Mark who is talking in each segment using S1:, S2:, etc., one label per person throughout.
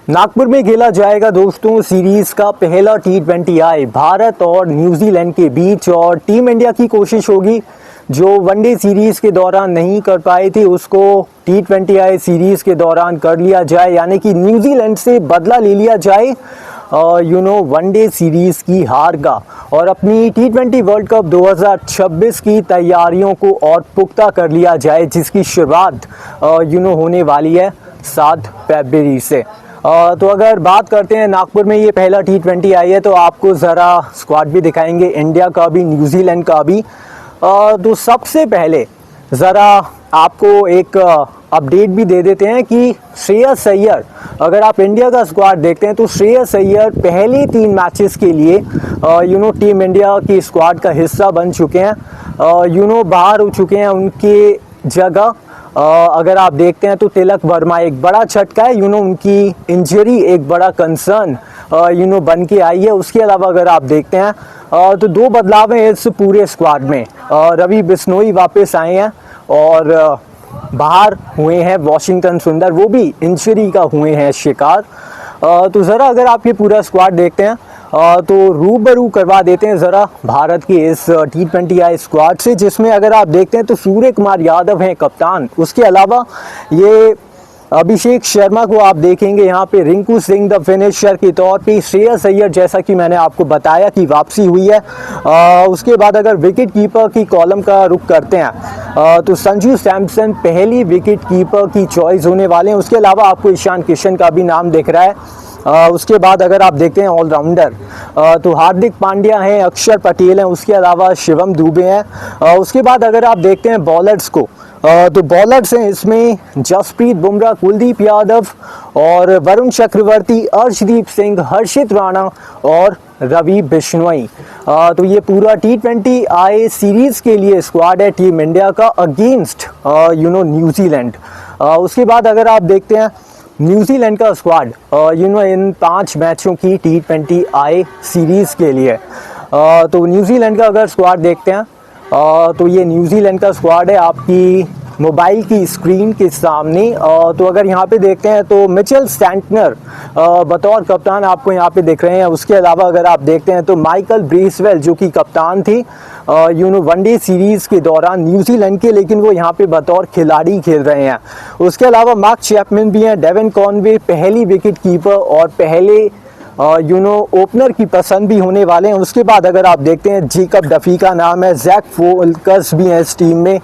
S1: नागपुर में खेला जाएगा दोस्तों सीरीज का पहला T20I भारत और न्यूजीलैंड के बीच। और टीम इंडिया की कोशिश होगी जो वनडे सीरीज के दौरान नहीं कर पाई थी उसको T20I सीरीज के दौरान कर लिया जाए, यानी कि न्यूजीलैंड से बदला ले लिया जाए वनडे सीरीज की हार का, और अपनी T20 वर्ल्ड कप 2026 की तैयारियों को और पुख्ता कर लिया जाए, जिसकी शुरुआत होने वाली है 7 फरवरी से। तो अगर बात करते हैं नागपुर में ये पहला T20I है, तो आपको ज़रा स्क्वाड भी दिखाएंगे, इंडिया का भी न्यूजीलैंड का भी। तो सबसे पहले ज़रा आपको एक अपडेट भी दे देते हैं कि श्रेयस अय्यर, अगर आप इंडिया का स्क्वाड देखते हैं तो श्रेयस अय्यर पहले 3 मैचेस के लिए टीम इंडिया की स्क्वाड का हिस्सा बन चुके हैं, बाहर हो चुके हैं। उनके जगह अगर आप देखते हैं तो तिलक वर्मा एक बड़ा झटका है, उनकी इंजरी एक बड़ा कंसर्न बन के आई है। उसके अलावा अगर आप देखते हैं तो 2 बदलाव हैं इस पूरे स्क्वाड में। रवि बिश्नोई वापस आए हैं और बाहर हुए हैं वॉशिंगटन सुंदर, वो भी इंजरी का हुए हैं शिकार। तो ज़रा अगर आप ये पूरा स्क्वाड देखते हैं तो रूबरू करवा देते हैं ज़रा भारत की इस T20I स्क्वाड से, जिसमें अगर आप देखते हैं तो सूर्य कुमार यादव हैं कप्तान। उसके अलावा ये अभिषेक शर्मा को आप देखेंगे यहाँ पे, रिंकू सिंह द फिनिशर के तौर पे, श्रेयस अय्यर जैसा कि मैंने आपको बताया कि वापसी हुई है। उसके बाद अगर विकेट कीपर की कॉलम का रुख करते हैं तो संजू सैमसन पहली विकेट कीपर की चॉइस होने वाले हैं। उसके अलावा आपको ईशान किशन का भी नाम दिख रहा है। उसके बाद अगर आप देखते हैं ऑलराउंडर तो हार्दिक पांड्या हैं, अक्षर पटेल हैं, उसके अलावा शिवम दुबे हैं। उसके बाद अगर आप देखते हैं बॉलर्स को तो बॉलर्स हैं इसमें जसप्रीत बुमराह, कुलदीप यादव और वरुण चक्रवर्ती, अर्शदीप सिंह, हर्षित राणा और रवि बिश्नोई। तो ये पूरा T20I सीरीज के लिए स्क्वाड है टीम इंडिया का अगेंस्ट न्यूजीलैंड। उसके बाद अगर आप देखते हैं न्यूजीलैंड का स्क्वाड इन 5 मैचों की T20I सीरीज के लिए, तो न्यूजीलैंड का अगर स्क्वाड देखते हैं तो ये न्यूजीलैंड का स्क्वाड है आपकी मोबाइल की स्क्रीन के सामने। तो अगर यहाँ पे देखते हैं तो मिचेल सैंटनर बतौर कप्तान आपको यहाँ पे दिख रहे हैं। उसके अलावा अगर आप देखते हैं तो माइकल ब्रेसवेल जो कि कप्तान थी वनडे सीरीज के दौरान न्यूजीलैंड के, लेकिन वो यहाँ पे बतौर खिलाड़ी खेल रहे हैं। उसके अलावा मार्क चैपमैन भी हैं, डेविन कॉनवे पहली विकेट कीपर और पहले ओपनर की पसंद भी होने वाले हैं। उसके बाद अगर आप देखते हैं जेकब डफी का नाम है, जैक फोल्कस भी हैं इस टीम में,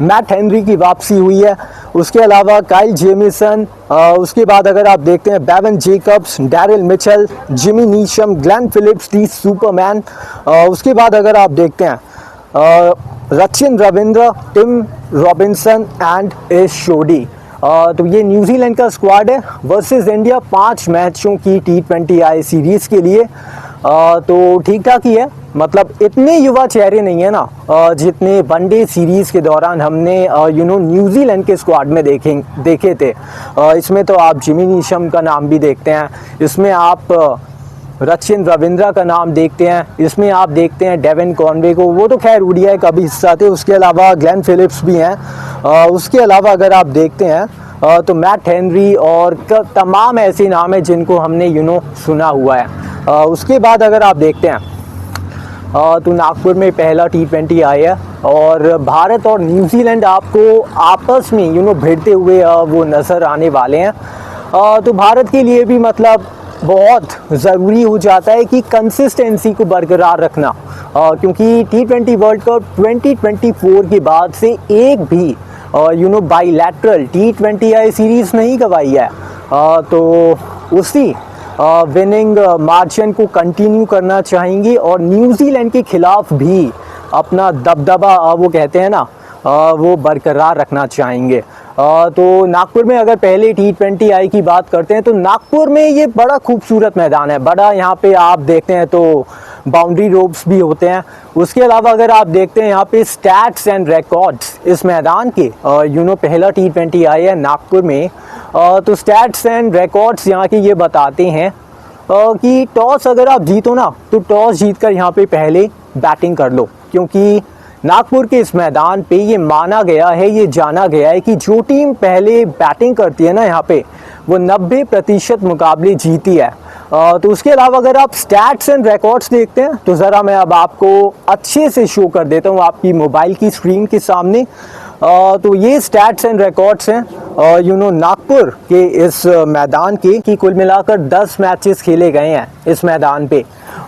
S1: मैट हेनरी की वापसी हुई है। उसके अलावा काइल जेमिसन, उसके बाद अगर आप देखते हैं Bevon Jacobs, Daryl Mitchell, Jimmy Neesham, Glenn Phillips the superman. उसके बाद अगर आप देखते हैं Rachin Ravindra, Tim Robinson and Ish Sodhi. तो ये न्यूजीलैंड का स्क्वाड है वर्सेस इंडिया 5 मैचों की T20I सीरीज के लिए। तो ठीक ठाक ही है, मतलब इतने युवा चेहरे नहीं है ना जितने वनडे सीरीज के दौरान हमने न्यूजीलैंड के स्क्वाड में देखे थे। इसमें तो आप जिमी नीशम का नाम भी देखते हैं, इसमें आप रचिन रविंद्रा का नाम देखते हैं, इसमें आप देखते हैं डेविन कॉनवे को, वो तो खैर ODI का भी हिस्सा थे। उसके अलावा ग्लेन फिलिप्स भी हैं। उसके अलावा अगर आप देखते हैं तो मैट हेनरी और तमाम ऐसे नाम हैं जिनको हमने सुना हुआ है। उसके बाद अगर आप देखते हैं तो नागपुर में पहला T20I है और भारत और न्यूजीलैंड आपको आपस में भिड़ते हुए वो नज़र आने वाले हैं। तो भारत के लिए भी मतलब बहुत ज़रूरी हो जाता है कि कंसिस्टेंसी को बरकरार रखना, क्योंकि T20 वर्ल्ड कप 2024 के बाद से एक भी बाईलैटरल T20I सीरीज नहीं गवाई है। तो उसी विनिंग मार्जिन को कंटिन्यू करना चाहेंगे और न्यूजीलैंड के खिलाफ भी अपना दबदबा वो कहते हैं ना वो बरकरार रखना चाहेंगे। तो नागपुर में अगर पहले T20I की बात करते हैं तो नागपुर में ये बड़ा खूबसूरत मैदान है, बड़ा यहाँ पे आप देखते हैं तो बाउंड्री रोप्स भी होते हैं। उसके अलावा अगर आप देखते हैं यहाँ पे स्टैट्स एंड रिकॉर्ड्स इस मैदान के पहला T20I है नागपुर में। तो स्टैट्स एंड रिकॉर्ड्स यहाँ के ये बताते हैं कि टॉस अगर आप जीतो ना तो टॉस जीतकर यहाँ पे पहले बैटिंग कर लो, क्योंकि नागपुर के इस मैदान पे ये माना गया है, ये जाना गया है कि जो टीम पहले बैटिंग करती है ना यहाँ पे, वो 90% मुकाबले जीती है। तो उसके अलावा अगर आप स्टैट्स एंड रिकॉर्ड्स देखते हैं तो ज़रा मैं अब आपको अच्छे से शो कर देता हूँ आपकी मोबाइल की स्क्रीन के सामने। तो ये स्टैट्स एंड रिकॉर्ड्स हैं नागपुर के इस मैदान के, कि कुल मिलाकर 10 मैचेस खेले गए हैं इस मैदान पे।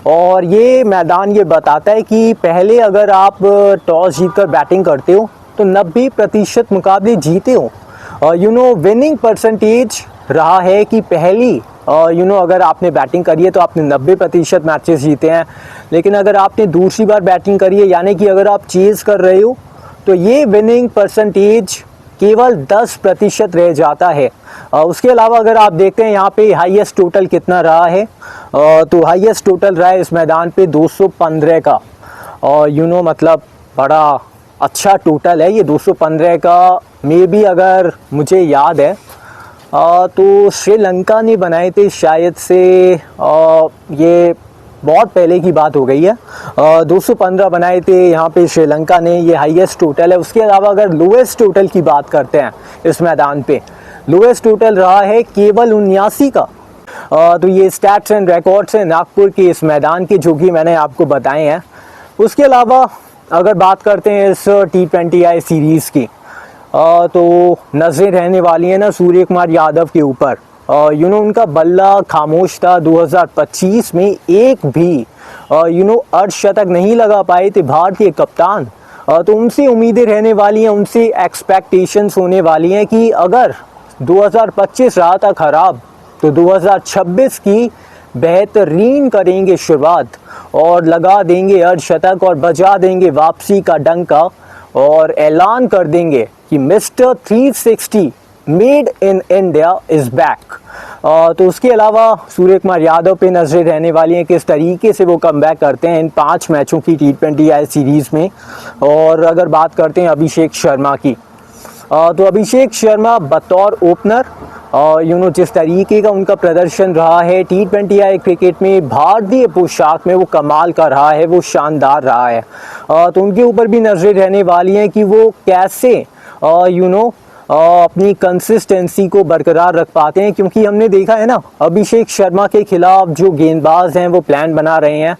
S1: और ये मैदान ये बताता है कि पहले अगर आप टॉस जीतकर बैटिंग करते हो तो 90% मुकाबले जीते हो। विनिंग परसेंटेज रहा है कि पहली अगर आपने बैटिंग करी है तो आपने 90% मैचेस जीते हैं। लेकिन अगर आपने दूसरी बार बैटिंग करी है, यानी कि अगर आप चेज़ कर रहे हो, तो ये विनिंग परसेंटेज केवल 10% रह जाता है। उसके अलावा अगर आप देखते हैं यहाँ पे हाईएस्ट टोटल कितना रहा है, तो हाईएस्ट टोटल रहा है इस मैदान पे 215 का। और मतलब बड़ा अच्छा टोटल है ये 215 का। मे बी अगर मुझे याद है तो श्रीलंका ने बनाए थे शायद से, ये बहुत पहले की बात हो गई है। 215 बनाए थे यहाँ पे श्रीलंका ने, ये हाईएस्ट टोटल है। उसके अलावा अगर लोएस्ट टोटल की बात करते हैं इस मैदान पे, लोएस्ट टोटल रहा है केवल 79 का। तो ये स्टैट्स एंड रिकॉर्ड्स हैं नागपुर के इस मैदान के, जो कि मैंने आपको बताए हैं। उसके अलावा अगर बात करते हैं इस T20I सीरीज़ की, तो नज़रें रहने वाली हैं ना सूर्य कुमार यादव के ऊपर। उनका बल्ला खामोश था 2025 में, एक भी अर्धशतक नहीं लगा पाए थे भारतीय कप्तान। तो उनसे उम्मीदें रहने वाली हैं, उनसे एक्सपेक्टेशंस होने वाली हैं कि अगर 2025 रहा था ख़राब तो 2026 की बेहतरीन करेंगे शुरुआत और लगा देंगे अर्धशतक और बजा देंगे वापसी का डंका और ऐलान कर देंगे कि mister 360 made in India is back. तो उसके अलावा सूर्य कुमार यादव पे नजरें रहने वाली हैं, किस तरीके से वो कम बैक करते हैं इन 5 मैचों की T20I सीरीज़ में। और अगर बात करते हैं अभिषेक शर्मा की, तो अभिषेक शर्मा बतौर ओपनर जिस तरीके का उनका प्रदर्शन रहा है T20I क्रिकेट में, भारतीय पोशाक में, वो कमाल का रहा है, वो शानदार रहा है। तो उनके ऊपर भी नजरें रहने वाली हैं कि वो कैसे अपनी कंसिस्टेंसी को बरकरार रख पाते हैं। क्योंकि हमने देखा है ना, अभिषेक शर्मा के खिलाफ जो गेंदबाज हैं वो प्लान बना रहे हैं।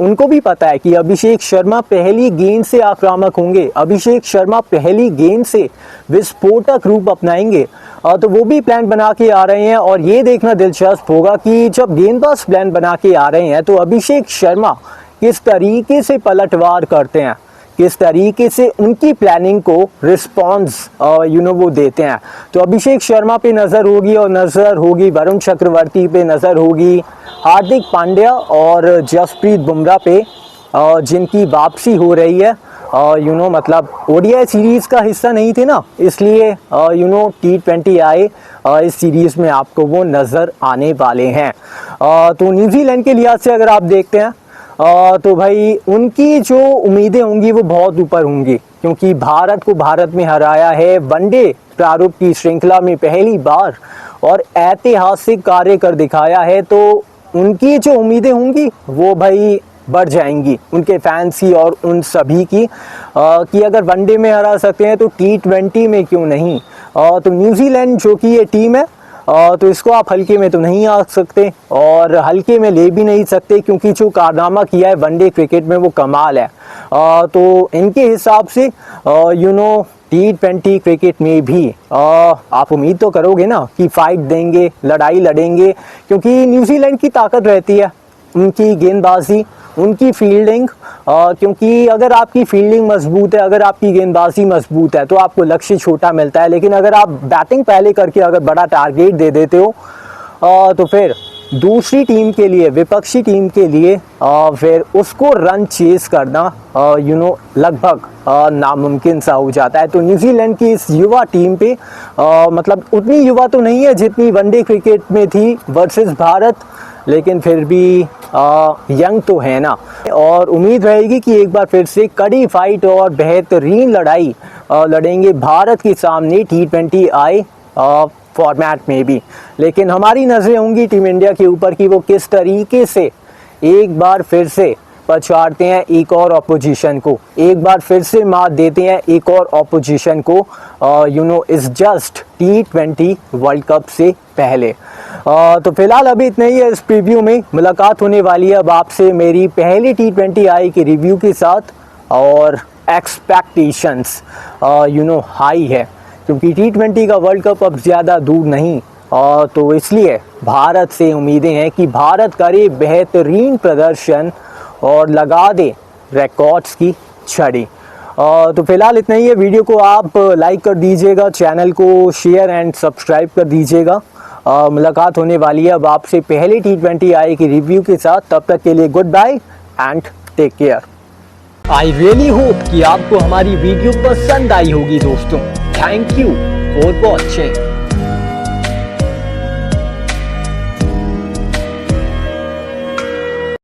S1: उनको भी पता है कि अभिषेक शर्मा पहली गेंद से आक्रामक होंगे, अभिषेक शर्मा पहली गेंद से विस्फोटक रूप अपनाएंगे। तो वो भी प्लान बना के आ रहे हैं। और ये देखना दिलचस्प होगा कि जब गेंदबाज प्लान बना के आ रहे हैं तो अभिषेक शर्मा किस तरीके से पलटवार करते हैं, किस तरीके से उनकी प्लानिंग को रिस्पॉन्स वो देते हैं। तो अभिषेक शर्मा पे नज़र होगी, और नज़र होगी वरुण चक्रवर्ती पे, नज़र होगी हार्दिक पांड्या और जसप्रीत बुमराह पे, जिनकी वापसी हो रही है। मतलब ODI सीरीज़ का हिस्सा नहीं थे ना, इसलिए T20I इस सीरीज़ में आपको वो नज़र आने वाले हैं। तो न्यूजीलैंड के लिहाज से अगर आप देखते हैं तो भाई उनकी जो उम्मीदें होंगी वो बहुत ऊपर होंगी, क्योंकि भारत को भारत में हराया है वनडे प्रारूप की श्रृंखला में पहली बार और ऐतिहासिक कार्य कर दिखाया है। तो उनकी जो उम्मीदें होंगी वो भाई बढ़ जाएंगी, उनके फैंस की और उन सभी की, कि अगर वनडे में हरा सकते हैं तो T20 में क्यों नहीं। तो न्यूजीलैंड जो कि ये टीम है, तो इसको आप हल्के में तो नहीं आ सकते और हल्के में ले भी नहीं सकते, क्योंकि जो कारनामा किया है वनडे क्रिकेट में वो कमाल है। तो इनके हिसाब से T20 क्रिकेट में भी आप उम्मीद तो करोगे ना कि फाइट देंगे, लड़ाई लड़ेंगे, क्योंकि न्यूजीलैंड की ताकत रहती है उनकी गेंदबाजी, उनकी फील्डिंग। क्योंकि अगर आपकी फील्डिंग मजबूत है, अगर आपकी गेंदबाजी मजबूत है तो आपको लक्ष्य छोटा मिलता है। लेकिन अगर आप बैटिंग पहले करके अगर बड़ा टारगेट दे देते हो तो फिर दूसरी टीम के लिए, विपक्षी टीम के लिए फिर उसको रन चेस करना लगभग नामुमकिन सा हो जाता है। तो न्यूजीलैंड की इस युवा टीम पे मतलब उतनी युवा तो नहीं है जितनी वनडे क्रिकेट में थी वर्सेस भारत, लेकिन फिर भी यंग तो है ना। और उम्मीद रहेगी कि एक बार फिर से कड़ी फाइट और बेहतरीन लड़ाई लड़ेंगे भारत के सामने T20I फॉर्मेट में भी। लेकिन हमारी नज़रें होंगी टीम इंडिया के ऊपर कि वो किस तरीके से एक बार फिर से पछाड़ते हैं एक और ऑपोजिशन को, एक बार फिर से मात देते हैं एक और ऑपोजिशन को इस जस्ट T20 वर्ल्ड कप से पहले। तो फिलहाल अभी इतना ही है इस प्रीव्यू में। मुलाकात होने वाली है अब आपसे मेरी पहली T20 आई के रिव्यू के साथ, और एक्सपेक्टेशंस हाई है क्योंकि T20 का वर्ल्ड कप अब ज़्यादा दूर नहीं, तो इसलिए भारत से उम्मीदें हैं कि भारत करे बेहतरीन प्रदर्शन और लगा दे रिकॉर्ड्स की छड़ी। तो फिलहाल इतना ही है। वीडियो को आप लाइक कर दीजिएगा, चैनल को शेयर एंड सब्सक्राइब कर दीजिएगा। मुलाकात होने वाली है अब आपसे पहले T20 आई की रिव्यू के साथ। तब तक के लिए goodbye and take care. I really hope कि आपको हमारी वीडियो पसंद आई होगी दोस्तों। Thank you for watching.